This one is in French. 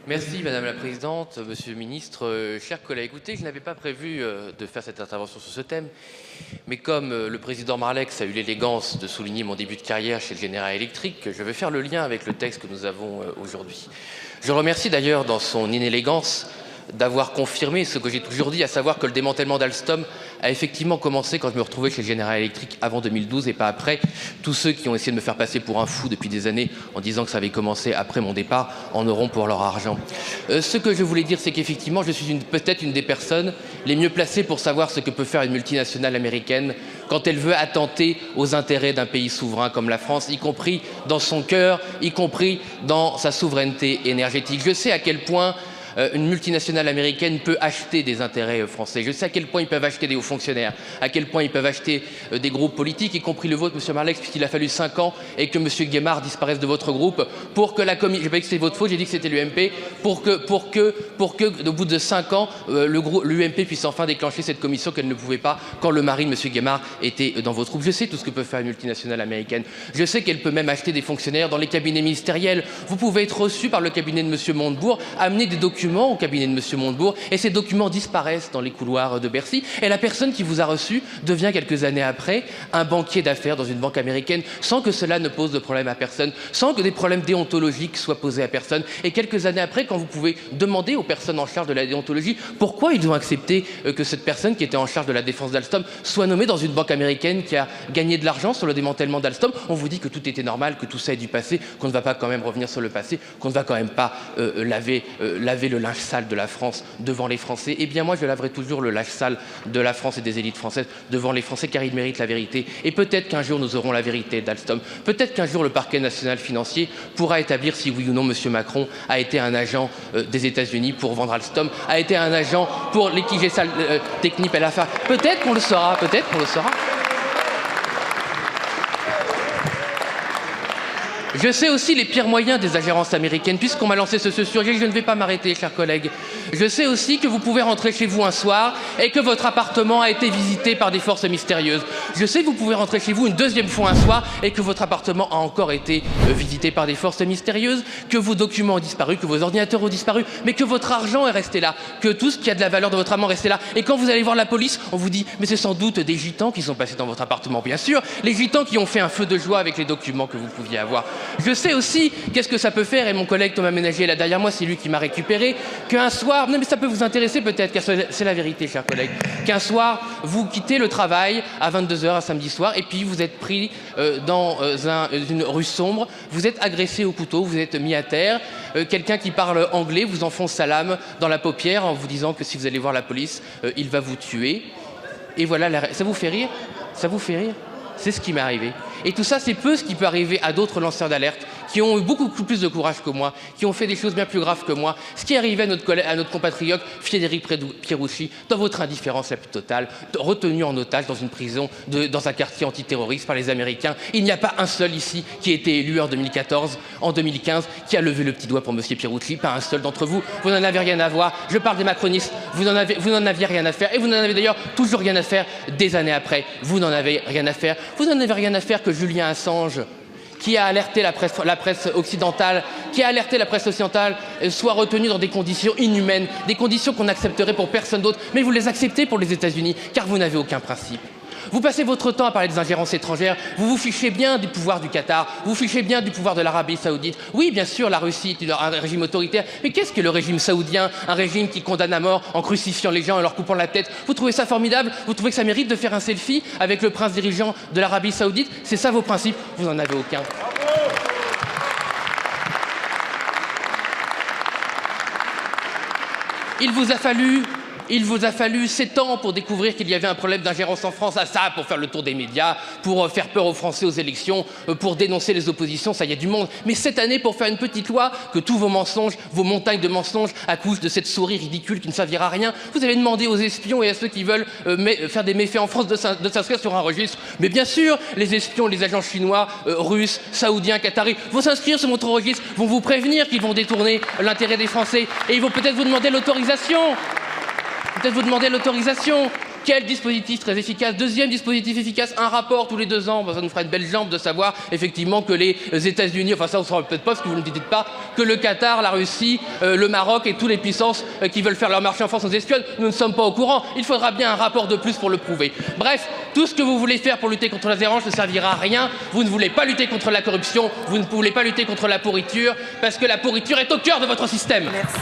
Merci Madame la Présidente, Monsieur le Ministre, chers collègues. Écoutez, je n'avais pas prévu de faire cette intervention sur ce thème, mais comme le Président Marlex a eu l'élégance de souligner mon début de carrière chez le General Electric, je vais faire le lien avec le texte que nous avons aujourd'hui. Je remercie d'ailleurs dans son inélégance d'avoir confirmé ce que j'ai toujours dit, à savoir que le démantèlement d'Alstom a effectivement commencé quand je me retrouvais chez le General Electric avant 2012 et pas après. Tous ceux qui ont essayé de me faire passer pour un fou depuis des années en disant que ça avait commencé après mon départ en auront pour leur argent. Ce que je voulais dire, c'est qu'effectivement, je suis peut-être une des personnes les mieux placées pour savoir ce que peut faire une multinationale américaine quand elle veut attenter aux intérêts d'un pays souverain comme la France, y compris dans son cœur, y compris dans sa souveraineté énergétique. Je sais à quel point une multinationale américaine peut acheter des intérêts français. Je sais à quel point ils peuvent acheter des hauts fonctionnaires, à quel point ils peuvent acheter des groupes politiques, y compris le vôtre, Monsieur Marlex, puisqu'il a fallu 5 ans et que Monsieur Guémard disparaisse de votre groupe pour que la commission, j'ai pas dit que c'était votre faute, j'ai dit que c'était l'UMP, pour que, au bout de 5 ans, l'UMP puisse enfin déclencher cette commission qu'elle ne pouvait pas quand le mari de Monsieur Guémard était dans votre groupe. Je sais tout ce que peut faire une multinationale américaine. Je sais qu'elle peut même acheter des fonctionnaires dans les cabinets ministériels. Vous pouvez être reçu par le cabinet de Monsieur Montebourg, amener des documents au cabinet de Monsieur Montebourg et ces documents disparaissent dans les couloirs de Bercy et la personne qui vous a reçu devient quelques années après un banquier d'affaires dans une banque américaine sans que cela ne pose de problème à personne, sans que des problèmes déontologiques soient posés à personne. Et quelques années après, quand vous pouvez demander aux personnes en charge de la déontologie pourquoi ils ont accepté que cette personne qui était en charge de la défense d'Alstom soit nommée dans une banque américaine qui a gagné de l'argent sur le démantèlement d'Alstom, on vous dit que tout était normal, que tout ça est du passé, qu'on ne va pas quand même revenir sur le passé, qu'on ne va quand même pas laver le linge sale de la France devant les Français. Eh bien moi je laverai toujours le linge sale de la France et des élites françaises devant les Français car ils méritent la vérité. Et peut-être qu'un jour nous aurons la vérité d'Alstom. Peut-être qu'un jour le parquet national financier pourra établir si oui ou non M. Macron a été un agent des États-Unis pour vendre Alstom, a été un agent pour liquider Technip et l'affaire. Peut-être qu'on le saura, peut-être qu'on le saura. Je sais aussi les pires moyens des ingérences américaines, puisqu'on m'a lancé ce sujet, je ne vais pas m'arrêter, chers collègues. Je sais aussi que vous pouvez rentrer chez vous un soir et que votre appartement a été visité par des forces mystérieuses. Je sais que vous pouvez rentrer chez vous une deuxième fois un soir et que votre appartement a encore été visité par des forces mystérieuses, que vos documents ont disparu, que vos ordinateurs ont disparu, mais que votre argent est resté là, que tout ce qui a de la valeur de votre argent est resté là. Et quand vous allez voir la police, on vous dit « mais c'est sans doute des gitans qui sont passés dans votre appartement ». Bien sûr, les gitans qui ont fait un feu de joie avec les documents que vous pouviez avoir. Je sais aussi qu'est-ce que ça peut faire, et mon collègue Thomas Ménager est là derrière moi, c'est lui qui m'a récupéré, qu'un soir, non mais ça peut vous intéresser peut-être, car c'est la vérité, chers collègues, qu'un soir, vous quittez le travail à 22 h un samedi soir, et puis vous êtes pris dans une rue sombre, vous êtes agressé au couteau, vous êtes mis à terre, quelqu'un qui parle anglais vous enfonce sa lame dans la paupière en vous disant que si vous allez voir la police, il va vous tuer. Et voilà, ça vous fait rire? Ça vous fait rire? C'est ce qui m'est arrivé. Et tout ça, c'est peu ce qui peut arriver à d'autres lanceurs d'alerte qui ont eu beaucoup plus de courage que moi, qui ont fait des choses bien plus graves que moi. Ce qui est arrivé à notre compatriote Frédéric Pierucci, dans votre indifférence la plus totale, retenu en otage dans une prison, dans un quartier antiterroriste par les Américains. Il n'y a pas un seul ici qui a été élu en 2014, en 2015, qui a levé le petit doigt pour M. Pierucci. Pas un seul d'entre vous. Vous n'en avez rien à voir. Je parle des macronistes. Vous n'en aviez rien à faire. Et vous n'en avez d'ailleurs toujours rien à faire des années après. Vous n'en avez rien à faire. Vous n'en avez rien à faire que Julien Assange, qui a alerté la presse occidentale, soit retenu dans des conditions inhumaines, des conditions qu'on accepterait pour personne d'autre, mais vous les acceptez pour les États-Unis, car vous n'avez aucun principe. Vous passez votre temps à parler des ingérences étrangères, vous vous fichez bien du pouvoir du Qatar, vous vous fichez bien du pouvoir de l'Arabie Saoudite. Oui, bien sûr, la Russie est un régime autoritaire, mais qu'est-ce que le régime saoudien? Un régime qui condamne à mort en crucifiant les gens et leur coupant la tête. Vous trouvez ça formidable? Vous trouvez que ça mérite de faire un selfie avec le prince dirigeant de l'Arabie Saoudite? C'est ça vos principes? Vous n'en avez aucun. Il vous a fallu 7 ans pour découvrir qu'il y avait un problème d'ingérence en France, à ça, pour faire le tour des médias, pour faire peur aux Français aux élections, pour dénoncer les oppositions, ça y a du monde. Mais cette année, pour faire une petite loi, que tous vos mensonges, vos montagnes de mensonges, accouchent de cette souris ridicule qui ne servira à rien, vous avez demandé aux espions et à ceux qui veulent faire des méfaits en France de s'inscrire sur un registre. Mais bien sûr, les espions, les agents chinois, russes, saoudiens, qataris vont s'inscrire sur votre registre, vont vous prévenir qu'ils vont détourner l'intérêt des Français et ils vont peut-être vous demander l'autorisation. Quel dispositif très efficace? Deuxième dispositif efficace, un rapport tous les 2 ans. Ça nous fera une belle jambe de savoir effectivement que les États-Unis, enfin ça on ne saura peut-être pas, parce que vous ne dites pas, que le Qatar, la Russie, le Maroc et toutes les puissances qui veulent faire leur marché en France nous espionnent. Nous ne sommes pas au courant. Il faudra bien un rapport de plus pour le prouver. Bref, tout ce que vous voulez faire pour lutter contre la dérange ne servira à rien. Vous ne voulez pas lutter contre la corruption, vous ne voulez pas lutter contre la pourriture, parce que la pourriture est au cœur de votre système. Merci.